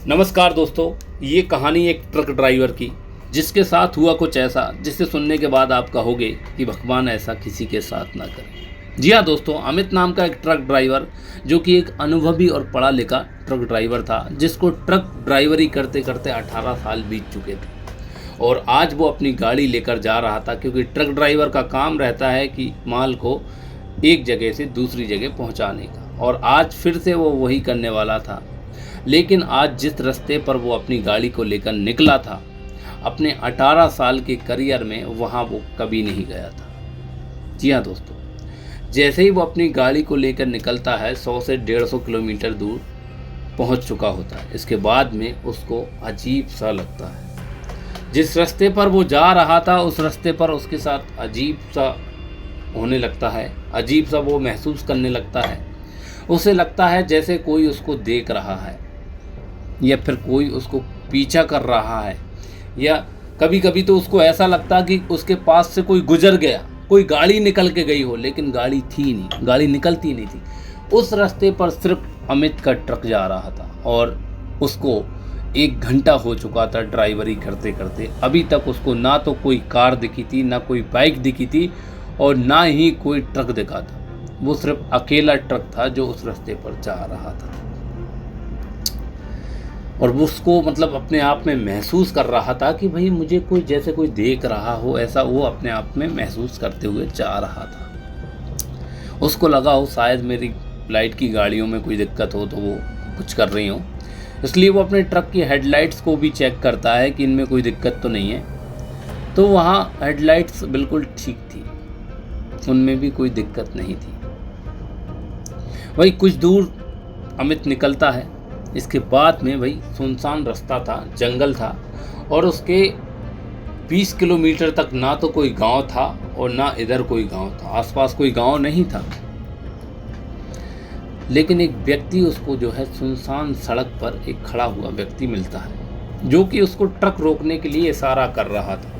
नमस्कार दोस्तों, ये कहानी एक ट्रक ड्राइवर की जिसके साथ हुआ कुछ ऐसा जिसे सुनने के बाद आप कहोगे कि भगवान ऐसा किसी के साथ ना करे। जी हाँ दोस्तों, अमित नाम का एक ट्रक ड्राइवर जो कि एक अनुभवी और पढ़ा लिखा ट्रक ड्राइवर था, जिसको ट्रक ड्राइवरी करते करते 18 साल बीत चुके थे और आज वो अपनी गाड़ी लेकर जा रहा था, क्योंकि ट्रक ड्राइवर का काम रहता है कि माल को एक जगह से दूसरी जगह पहुंचाने का, और आज फिर से वो वही करने वाला था। लेकिन आज जिस रास्ते पर वो अपनी गाड़ी को लेकर निकला था, अपने 18 साल के करियर में वहाँ वो कभी नहीं गया था। जी हाँ दोस्तों, जैसे ही वो अपनी गाड़ी को लेकर निकलता है 100 से 150 किलोमीटर दूर पहुँच चुका होता है। इसके बाद में उसको अजीब सा लगता है। जिस रास्ते पर वो जा रहा था उस रास्ते पर उसके साथ अजीब सा होने लगता है, अजीब सा वो महसूस करने लगता है। उसे लगता है जैसे कोई उसको देख रहा है या फिर कोई उसको पीछा कर रहा है, या कभी कभी तो उसको ऐसा लगता कि उसके पास से कोई गुजर गया, कोई गाड़ी निकल के गई हो, लेकिन गाड़ी थी नहीं, गाड़ी निकलती नहीं थी। उस रास्ते पर सिर्फ अमित का ट्रक जा रहा था और उसको 1 घंटा हो चुका था ड्राइवरी करते करते। अभी तक उसको ना तो कोई कार दिखी थी, ना कोई बाइक दिखी थी और ना ही कोई ट्रक दिखा था। वो सिर्फ अकेला ट्रक था जो उस रास्ते पर जा रहा था और वो उसको अपने आप में महसूस कर रहा था कि भाई मुझे कोई जैसे कोई देख रहा हो, ऐसा वो अपने आप में महसूस करते हुए जा रहा था। उसको लगा हो शायद मेरी लाइट की गाड़ियों में कोई दिक्कत हो तो वो कुछ कर रही हो, इसलिए वो अपने ट्रक की हेडलाइट्स को भी चेक करता है कि इनमें कोई दिक्कत तो नहीं है। तो वहाँ हेडलाइट्स बिल्कुल ठीक थी, उनमें भी कोई दिक्कत नहीं थी। वही कुछ दूर अमित निकलता है। इसके बाद में वही सुनसान रास्ता था, जंगल था और उसके 20 किलोमीटर तक ना तो कोई गांव था और ना इधर कोई गांव था, आसपास कोई गांव नहीं था। लेकिन एक व्यक्ति उसको जो है सुनसान सड़क पर एक खड़ा हुआ व्यक्ति मिलता है, जो कि उसको ट्रक रोकने के लिए इशारा कर रहा था।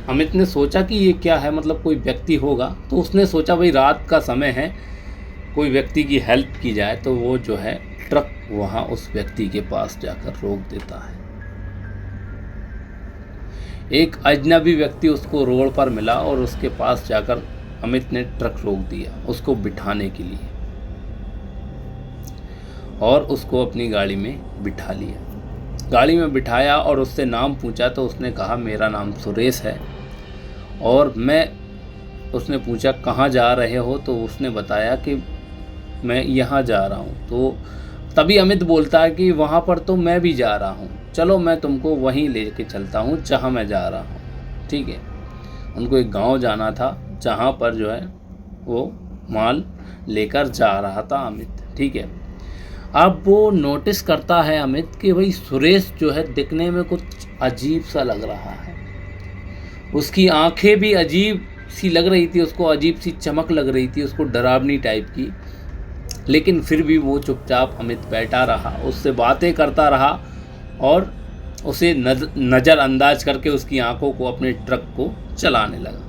अमित ने सोचा कि ये क्या है, कोई व्यक्ति होगा, तो उसने सोचा भाई रात का समय है, कोई व्यक्ति की हेल्प की जाए। तो वो जो है ट्रक वहाँ उस व्यक्ति के पास जाकर रोक देता है। एक अजनबी व्यक्ति उसको रोड पर मिला और उसके पास जाकर अमित ने ट्रक रोक दिया उसको बिठाने के लिए और उसको अपनी गाड़ी में बिठा लिया। गाड़ी में बिठाया और उससे नाम पूछा तो उसने कहा मेरा नाम सुरेश है और उसने पूछा कहाँ जा रहे हो, तो उसने बताया कि मैं यहाँ जा रहा हूँ। तो तभी अमित बोलता है कि वहाँ पर तो मैं भी जा रहा हूँ, चलो मैं तुमको वहीं लेके चलता हूँ जहाँ मैं जा रहा हूँ। ठीक है, उनको एक गांव जाना था जहाँ पर जो है वो माल लेकर जा रहा था अमित। ठीक है, अब वो नोटिस करता है अमित कि भाई सुरेश जो है दिखने में कुछ अजीब सा लग रहा है। उसकी आंखें भी अजीब सी लग रही थी, उसको अजीब सी चमक लग रही थी, उसको डरावनी टाइप की। लेकिन फिर भी वो चुपचाप अमित बैठा रहा, उससे बातें करता रहा और उसे नज़रअंदाज करके उसकी आंखों को अपने ट्रक को चलाने लगा।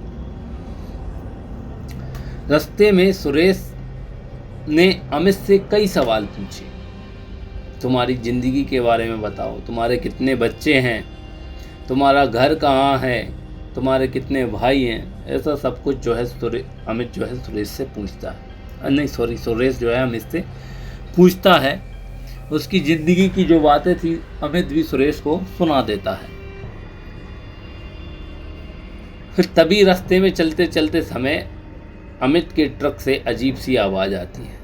रास्ते में सुरेश ने अमित से कई सवाल पूछे, तुम्हारी ज़िंदगी के बारे में बताओ, तुम्हारे कितने बच्चे हैं, तुम्हारा घर कहाँ है, तुम्हारे कितने भाई हैं, ऐसा सब कुछ जो है अमित जो है सुरेश से पूछता है। सुरेश जो है अमित से पूछता है। उसकी ज़िंदगी की जो बातें थी अमित भी सुरेश को सुना देता है। फिर तभी रास्ते में चलते चलते समय अमित के ट्रक से अजीब सी आवाज़ आती है,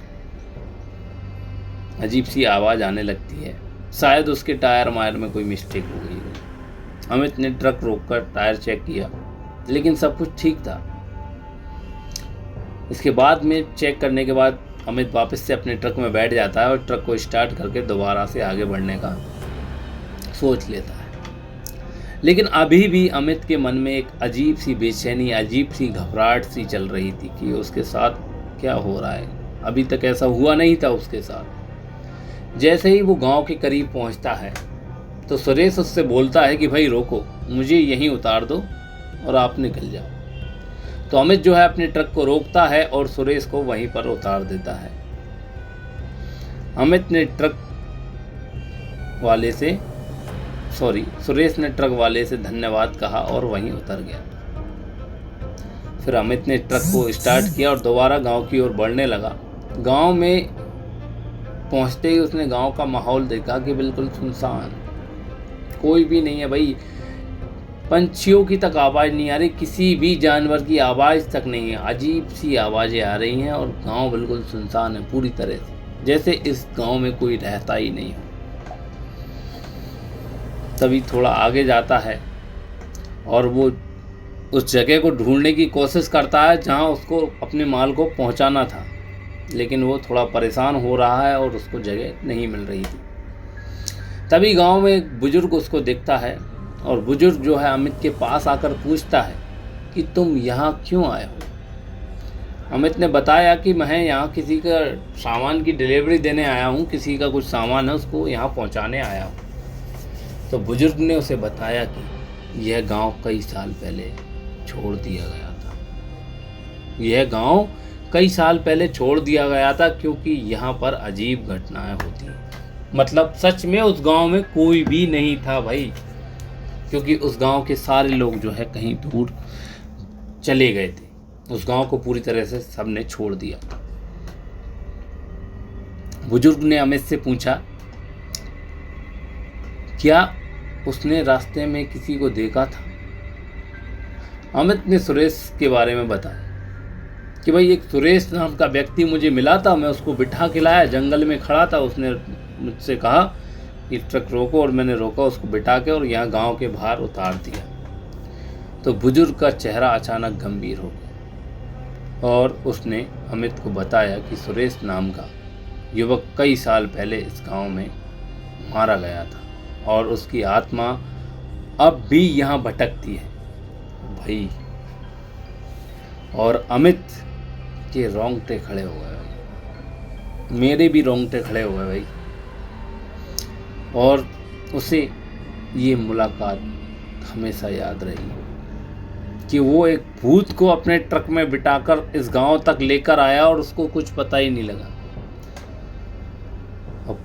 अजीब सी आवाज़ आने लगती है। शायद उसके टायर मायर में कोई मिस्टेक हो गई हो। अमित ने ट्रक रोककर टायर चेक किया, लेकिन सब कुछ ठीक था। इसके बाद में चेक करने के बाद अमित वापस से अपने ट्रक में बैठ जाता है और ट्रक को स्टार्ट करके दोबारा से आगे बढ़ने का सोच लेता है। लेकिन अभी भी अमित के मन में एक अजीब सी बेचैनी, अजीब सी घबराहट सी चल रही थी कि उसके साथ क्या हो रहा है। अभी तक ऐसा हुआ नहीं था उसके साथ। जैसे ही वो गांव के करीब पहुंचता है तो सुरेश उससे बोलता है कि भाई रोको, मुझे यहीं उतार दो और आप निकल जाओ। तो अमित जो है अपने ट्रक को रोकता है और सुरेश को वहीं पर उतार देता है। अमित ने ट्रक वाले से धन्यवाद कहा और वहीं उतर गया। फिर अमित ने ट्रक को स्टार्ट किया और दोबारा गांव की ओर बढ़ने लगा। गांव में पहुंचते ही उसने गांव का माहौल देखा कि बिल्कुल सुनसान, कोई भी नहीं है भाई। पंछियों की तक आवाज़ नहीं आ रही, किसी भी जानवर की आवाज़ तक नहीं है। अजीब सी आवाज़ें आ रही हैं और गांव बिल्कुल सुनसान है पूरी तरह से, जैसे इस गांव में कोई रहता ही नहीं हो। तभी थोड़ा आगे जाता है और वो उस जगह को ढूंढने की कोशिश करता है जहां उसको अपने माल को पहुंचाना था, लेकिन वो थोड़ा परेशान हो रहा है और उसको जगह नहीं मिल रही थी। तभी गांव में एक बुजुर्ग उसको देखता है और बुजुर्ग जो है अमित के पास आकर पूछता है कि तुम यहाँ क्यों आए हो। अमित ने बताया कि मैं यहाँ किसी का सामान की डिलीवरी देने आया हूँ, किसी का कुछ सामान है उसको यहाँ पहुँचाने आया हूँ। तो बुजुर्ग ने उसे बताया कि यह गांव कई साल पहले छोड़ दिया गया था। यह गांव कई साल पहले छोड़ दिया गया था क्योंकि यहाँ पर अजीब घटनाएं होती हैं। मतलब सच में उस गांव में कोई भी नहीं था भाई, क्योंकि उस गांव के सारे लोग जो है कहीं दूर चले गए थे। उस गांव को पूरी तरह से सबने छोड़ दिया था। बुजुर्ग ने अमित से पूछा, क्या उसने रास्ते में किसी को देखा था? अमित ने सुरेश के बारे में बताया कि भाई एक सुरेश नाम का व्यक्ति मुझे मिला था, मैं उसको बिठा के लाया, जंगल में खड़ा था, उसने मुझसे कहा कि ट्रक रोको और मैंने रोका, उसको बिठा के और यहाँ गांव के बाहर उतार दिया। तो बुजुर्ग का चेहरा अचानक गंभीर हो गया और उसने अमित को बताया कि सुरेश नाम का युवक कई साल पहले इस गांव में मारा गया था और उसकी आत्मा अब भी यहाँ भटकती है भाई। और अमित के रोंगटे खड़े हो गए भाई, मेरे भी रोंगटे खड़े हो गए भाई। और उसे ये मुलाकात हमेशा याद रहेगी कि वो एक भूत को अपने ट्रक में बिठाकर इस गांव तक लेकर आया और उसको कुछ पता ही नहीं लगा। अब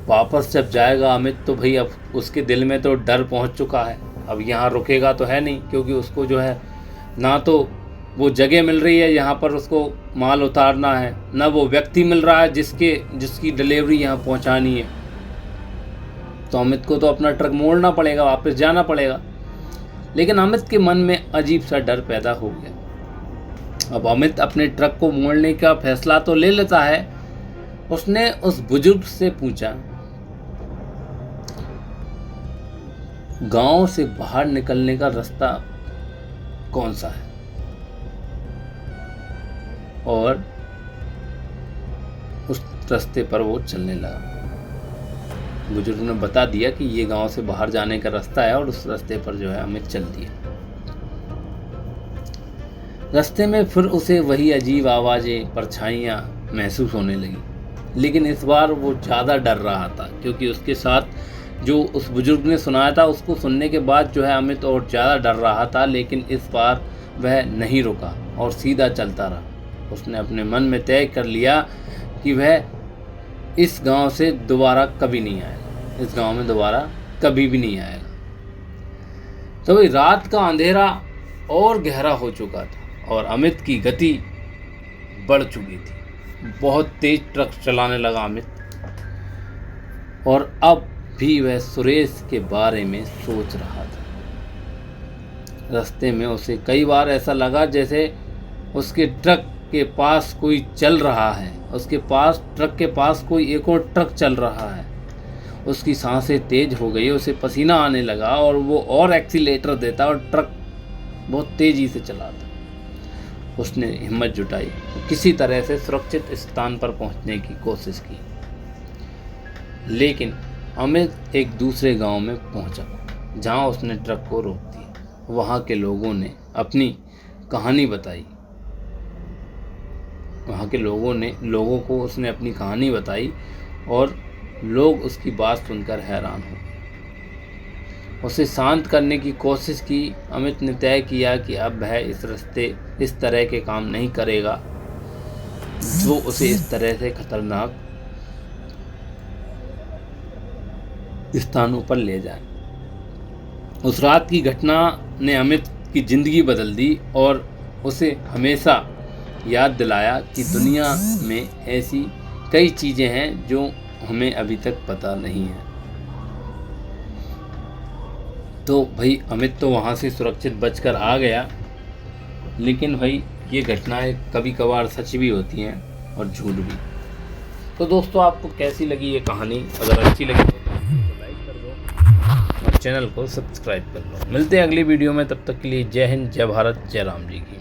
वापस जब जाएगा अमित तो भाई अब उसके दिल में तो डर पहुंच चुका है। अब यहाँ रुकेगा तो है नहीं, क्योंकि उसको जो है ना तो वो जगह मिल रही है यहाँ पर उसको माल उतारना है, ना वो व्यक्ति मिल रहा है जिसकी डिलीवरी यहाँ पहुँचानी है। तो अमित को तो अपना ट्रक मोड़ना पड़ेगा, वापस जाना पड़ेगा। लेकिन अमित के मन में अजीब सा डर पैदा हो गया। अब अमित अपने ट्रक को मोड़ने का फैसला तो ले लेता है। उसने उस बुजुर्ग से पूछा, गांव से बाहर निकलने का रास्ता कौन सा है? और उस रास्ते पर वो चलने लगा। बुजुर्ग ने बता दिया कि ये गांव से बाहर जाने का रास्ता है और उस रास्ते पर जो है अमित चल दिया। रास्ते में फिर उसे वही अजीब आवाज़ें, परछाइयाँ महसूस होने लगी, लेकिन इस बार वो ज़्यादा डर रहा था, क्योंकि उसके साथ जो उस बुजुर्ग ने सुनाया था उसको सुनने के बाद जो है अमित और ज़्यादा डर रहा था। लेकिन इस बार वह नहीं रुका और सीधा चलता रहा। उसने अपने मन में तय कर लिया कि वह इस गांव से दोबारा कभी नहीं आएगा, इस गांव में दोबारा कभी भी नहीं आएगा। तो भाई रात का अंधेरा और गहरा हो चुका था और अमित की गति बढ़ चुकी थी। बहुत तेज ट्रक चलाने लगा अमित, और अब भी वह सुरेश के बारे में सोच रहा था। रास्ते में उसे कई बार ऐसा लगा जैसे उसके ट्रक के पास कोई चल रहा है, उसके पास ट्रक के पास कोई एक और ट्रक चल रहा है। उसकी सांसें तेज हो गई, उसे पसीना आने लगा और वो और एक्सीलेटर देता और ट्रक बहुत तेजी से चलाता। उसने हिम्मत जुटाई, किसी तरह से सुरक्षित स्थान पर पहुंचने की कोशिश की। लेकिन अमित एक दूसरे गांव में पहुंचा जहां उसने ट्रक को रोक दिया। वहां के लोगों ने अपनी कहानी बताई। वहाँ के लोगों को उसने अपनी कहानी बताई और लोग उसकी बात सुनकर हैरान हो गए। उसे शांत करने की कोशिश की। अमित ने तय किया कि अब वह इस तरह के काम नहीं करेगा जो उसे इस तरह से खतरनाक स्थानों पर ले जाए। उस रात की घटना ने अमित की ज़िंदगी बदल दी और उसे हमेशा याद दिलाया कि दुनिया में ऐसी कई चीज़ें हैं जो हमें अभी तक पता नहीं है। तो भाई अमित तो वहाँ से सुरक्षित बचकर आ गया, लेकिन भाई ये घटनाएं कभी कभार सच भी होती हैं और झूठ भी। तो दोस्तों आपको कैसी लगी ये कहानी? अगर अच्छी लगी तो लाइक कर दो और चैनल को सब्सक्राइब कर लो। मिलते हैं अगली वीडियो में, तब तक के लिए जय हिंद, जय भारत, जय राम जी की।